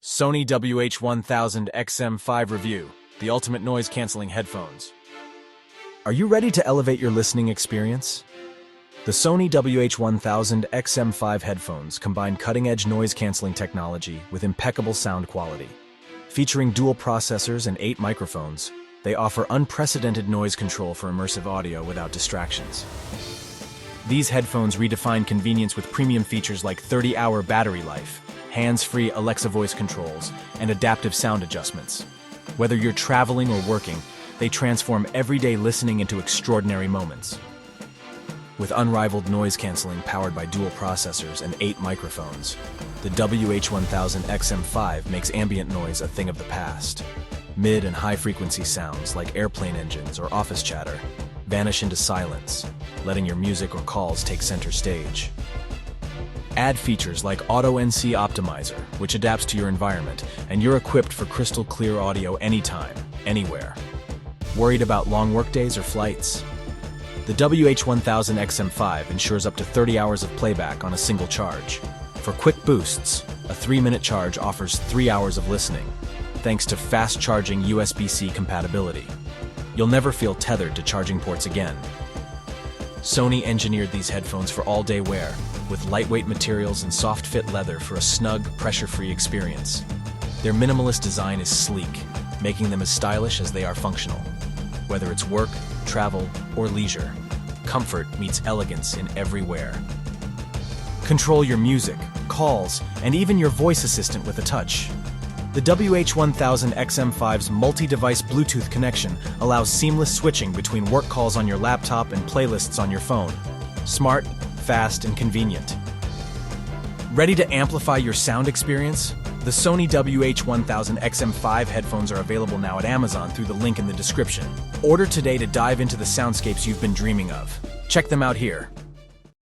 Sony WH-1000 XM5 Review, the ultimate noise-canceling headphones. Are you ready to elevate your listening experience? The Sony WH-1000 XM5 headphones combine cutting-edge noise-canceling technology with impeccable sound quality. Featuring dual processors and 8 microphones, they offer unprecedented noise control for immersive audio without distractions. These headphones redefine convenience with premium features like 30-hour battery life, hands-free Alexa voice controls, and adaptive sound adjustments. Whether you're traveling or working, they transform everyday listening into extraordinary moments. With unrivaled noise canceling powered by dual processors and 8 microphones, the WH-1000 XM5 makes ambient noise a thing of the past. Mid- and high-frequency sounds like airplane engines or office chatter vanish into silence, letting your music or calls take center stage. Add features like Auto NC Optimizer, which adapts to your environment, and you're equipped for crystal clear audio anytime, anywhere. Worried about long workdays or flights? The WH-1000 XM5 ensures up to 30 hours of playback on a single charge. For quick boosts, a 3-minute charge offers 3 hours of listening, thanks to fast-charging USB-C compatibility. You'll never feel tethered to charging ports again. Sony engineered these headphones for all-day wear, with lightweight materials and soft-fit leather for a snug, pressure-free experience. Their minimalist design is sleek, making them as stylish as they are functional. Whether it's work, travel, or leisure, comfort meets elegance in every wear. Control your music, calls, and even your voice assistant with a touch. The WH-1000 XM5's multi-device Bluetooth connection allows seamless switching between work calls on your laptop and playlists on your phone. Smart, fast, and convenient. Ready to amplify your sound experience? The Sony WH-1000 XM5 headphones are available now at Amazon through the link in the description. Order today to dive into the soundscapes you've been dreaming of. Check them out here.